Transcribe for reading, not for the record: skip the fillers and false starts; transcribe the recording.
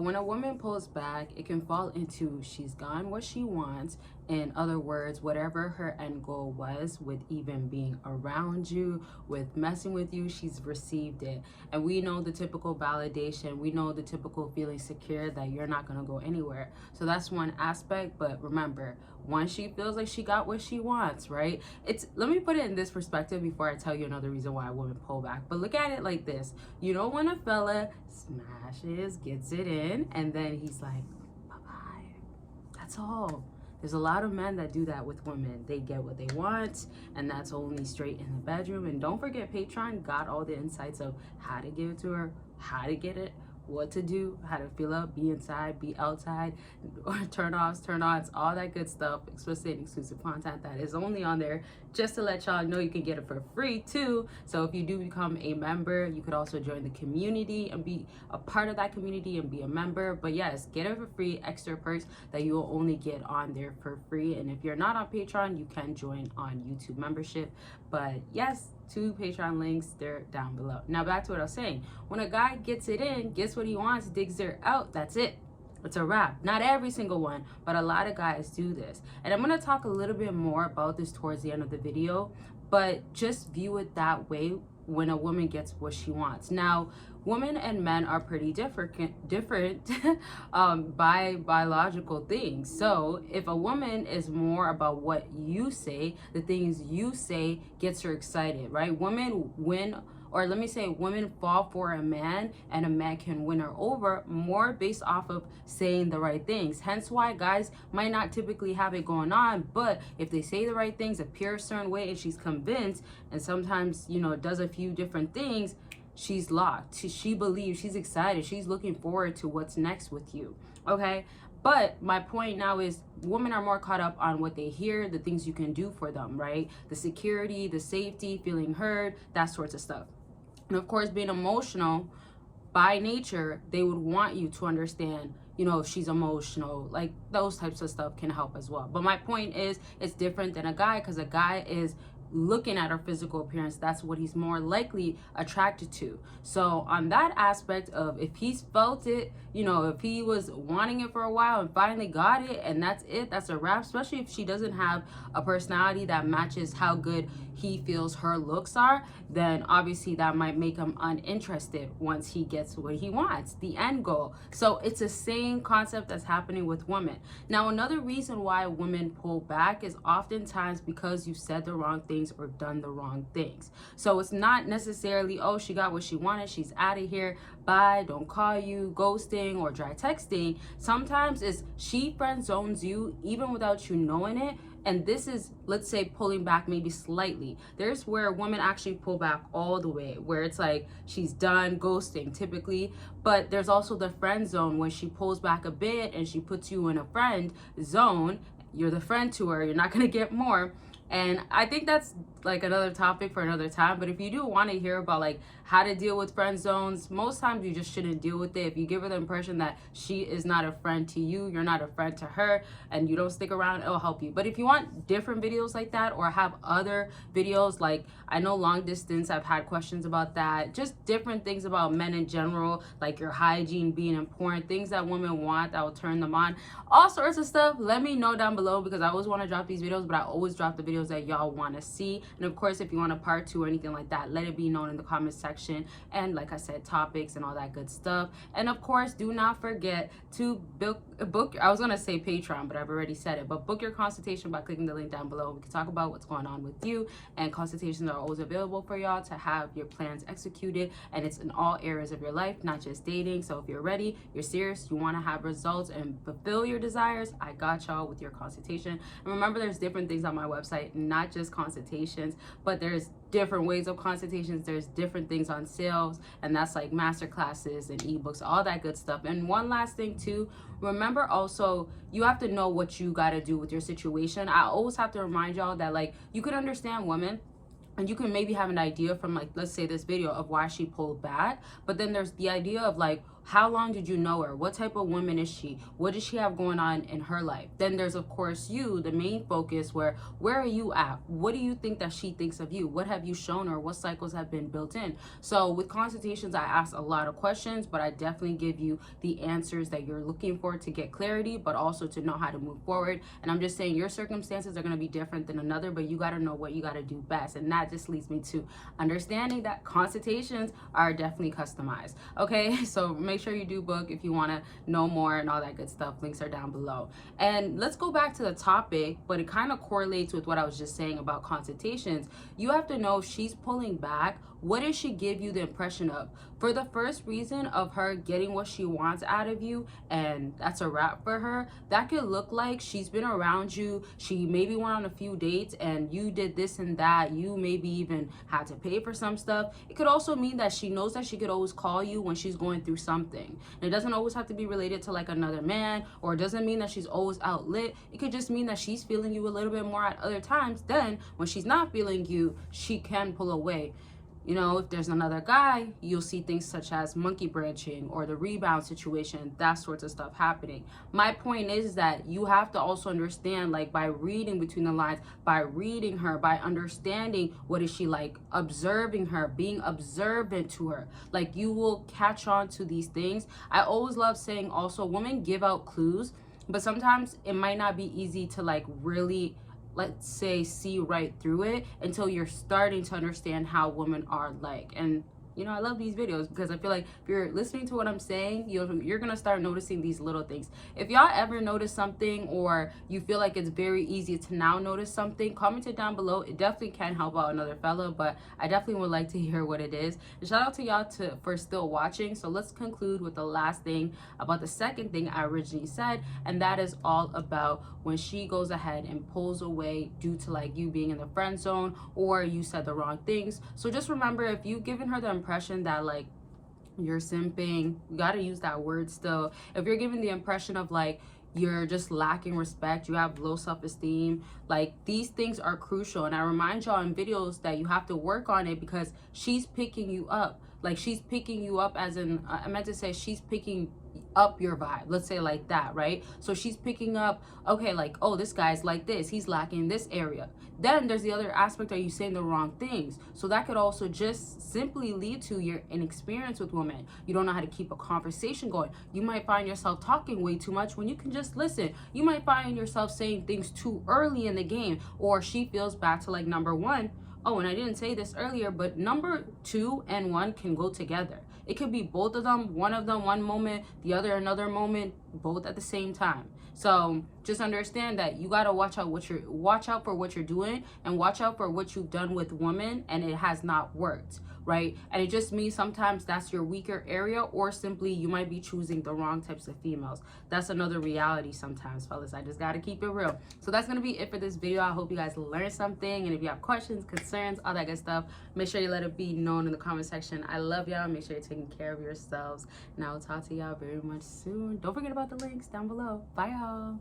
When a woman pulls back, it can fall into she's gotten what she wants. In other words, whatever her end goal was with even being around you, with messing with you, she's received it. And we know the typical validation, we know the typical feeling secure that you're not going to go anywhere. So that's one aspect. But remember, once she feels like she got what she wants, right? Let me put it in this perspective before I tell you another reason why women pull back. But look at it like this. You know, when a fella smashes, gets it in, and then he's like, bye-bye. That's all. There's a lot of men that do that with women. They get what they want, and that's only straight in the bedroom. And don't forget, Patreon got all the insights of how to give it to her, how to get it, what to do, how to feel up, be inside, be outside, turn offs, turn ons, all that good stuff, explicit and exclusive content that is only on there, just to let y'all know you can get it for free too. So if you do become a member, you could also join the community and be a part of that community and be a member. But yes, get it for free, extra perks that you will only get on there for free. And if you're not on Patreon, you can join on YouTube membership. But yes, 2 Patreon links, they're down below. Now back to what I was saying. When a guy gets it in, gets what he wants, digs her out, that's it. It's a wrap. Not every single one, but a lot of guys do this. And I'm going to talk a little bit more about this towards the end of the video, but just view it that way when a woman gets what she wants. Now, women and men are pretty different by biological things. So if a woman is more about what you say, the things you say gets her excited, right? Women win, or let me say women fall for a man, and a man can win her over more based off of saying the right things. Hence why guys might not typically have it going on, but if they say the right things, appear a certain way, and she's convinced, and sometimes, you know, does a few different things, she's locked. She believes, she's excited, she's looking forward to what's next with you. Okay, but my point now is women are more caught up on what they hear, the things you can do for them, right? The security, the safety, feeling heard, that sorts of stuff. And of course, being emotional by nature, they would want you to understand, you know, if she's emotional, like those types of stuff can help as well. But my point is, it's different than a guy, because a guy is looking at her physical appearance. That's what he's more likely attracted to. So on that aspect of, if he's felt it, you know, if he was wanting it for a while and finally got it, and that's it, that's a wrap. Especially if she doesn't have a personality that matches how good he feels her looks are, then obviously that might make him uninterested once he gets what he wants, the end goal. So it's the same concept that's happening with women. Now, another reason why women pull back is oftentimes because you said the wrong things or done the wrong things. So it's not necessarily, oh, she got what she wanted, she's out of here, bye, don't call you, ghosting or dry texting. Sometimes it's she friend zones you even without you knowing it. And this is, let's say, pulling back maybe slightly. There's where women actually pull back all the way, where it's like she's done ghosting typically. But there's also the friend zone, when she pulls back a bit and she puts you in a friend zone. You're the friend to her, you're not going to get more. And I think that's like another topic for another time. But if you do want to hear about like how to deal with friend zones, most times you just shouldn't deal with it. If you give her the impression that she is not a friend to you, you're not a friend to her, and you don't stick around, it'll help you. But if you want different videos like that, or have other videos, like I know long distance, I've had questions about that, just different things about men in general, like your hygiene being important, things that women want that will turn them on, all sorts of stuff, let me know down below, because I always want to drop these videos, but I always drop the videos that y'all want to see. And of course, if you want a part 2 or anything like that, let it be known in the comment section. And like I said, topics and all that good stuff. And of course, do not forget to book, I was going to say Patreon, but I've already said it, but book your consultation by clicking the link down below. We can talk about what's going on with you, and consultations are always available for y'all to have your plans executed, and it's in all areas of your life, not just dating. So if you're ready, you're serious, you want to have results and fulfill your desires, I got y'all with your consultation. And remember, there's different things on my website, not just consultations, but there's different ways of consultations. There's different things on sales, and that's like master classes and ebooks, all that good stuff. And one last thing too, remember also, you have to know what you got to do with your situation. I always have to remind y'all that like you could understand women, and you can maybe have an idea from like, let's say this video, of why she pulled back, but then there's the idea of like How long did you know her? What type of woman is she? What does she have going on in her life? Then there's, of course, you, the main focus, where are you at? What do you think that she thinks of you? What have you shown her? What cycles have been built in? So with consultations, I ask a lot of questions, but I definitely give you the answers that you're looking for to get clarity, but also to know how to move forward. And I'm just saying your circumstances are going to be different than another, but you got to know what you got to do best. And that just leads me to understanding that consultations are definitely customized. Okay, so make sure you do book if you want to know more and all that good stuff. Links are down below. And let's go back to the topic, but it kind of correlates with what I was just saying about consultations. You have to know if she's pulling back, what does she give you the impression of? For the first reason of her getting what she wants out of you, and that's a wrap for her, that could look like she's been around you, she maybe went on a few dates and you did this and that, you maybe even had to pay for some stuff. It could also mean that she knows that she could always call you when she's going through something. And it doesn't always have to be related to like another man, or it doesn't mean that she's always out lit. It could just mean that she's feeling you a little bit more at other times. Then when she's not feeling you, she can pull away. You know, if there's another guy, you'll see things such as monkey branching or the rebound situation, that sorts of stuff happening. My point is that you have to also understand, like, by reading between the lines, by reading her, by understanding what is she like, observing her, being observant to her, like, you will catch on to these things. I always love saying also, women give out clues, but sometimes it might not be easy to like really, let's say, see right through it until you're starting to understand how women are like. And you know, I love these videos because I feel like if you're listening to what I'm saying, you're gonna start noticing these little things. If y'all ever notice something, or you feel like it's very easy to now notice something, comment it down below. It definitely can help out another fella, but I definitely would like to hear what it is. And shout out to y'all for still watching. So let's conclude with the last thing about the second thing I originally said, and that is all about when she goes ahead and pulls away due to like you being in the friend zone, or you said the wrong things. So just remember, if you've given her the impression that like you're simping, you got to use that word still. If you're giving the impression of like you're just lacking respect, you have low self-esteem, like these things are crucial. And I remind y'all in videos that you have to work on it, because she's picking you up. Like she's picking you up as in, I meant to say she's picking up your vibe, let's say like that, right? So she's picking up, okay, like, oh, this guy's like this, he's lacking this area. Then there's the other aspect, are you saying the wrong things? So that could also just simply lead to your inexperience with women. You don't know how to keep a conversation going. You might find yourself talking way too much when you can just listen. You might find yourself saying things too early in the game, or she feels back to like number one. Oh, and I didn't say this earlier, but number 2 and 1 can go together. It could be both of them, one of them one moment, the other another moment, both at the same time. So just understand that you gotta watch out for what you're doing, and watch out for what you've done with women and it has not worked, right? And it just means sometimes that's your weaker area, or simply you might be choosing the wrong types of females. That's another reality sometimes, fellas. I just gotta keep it real. So that's gonna be it for this video. I hope you guys learned something, and if you have questions, concerns, all that good stuff, make sure you let it be known in the comment section. I love y'all. Make sure you're taking care of yourselves, and I will talk to y'all very much soon. Don't forget about the links down below. Bye, y'all.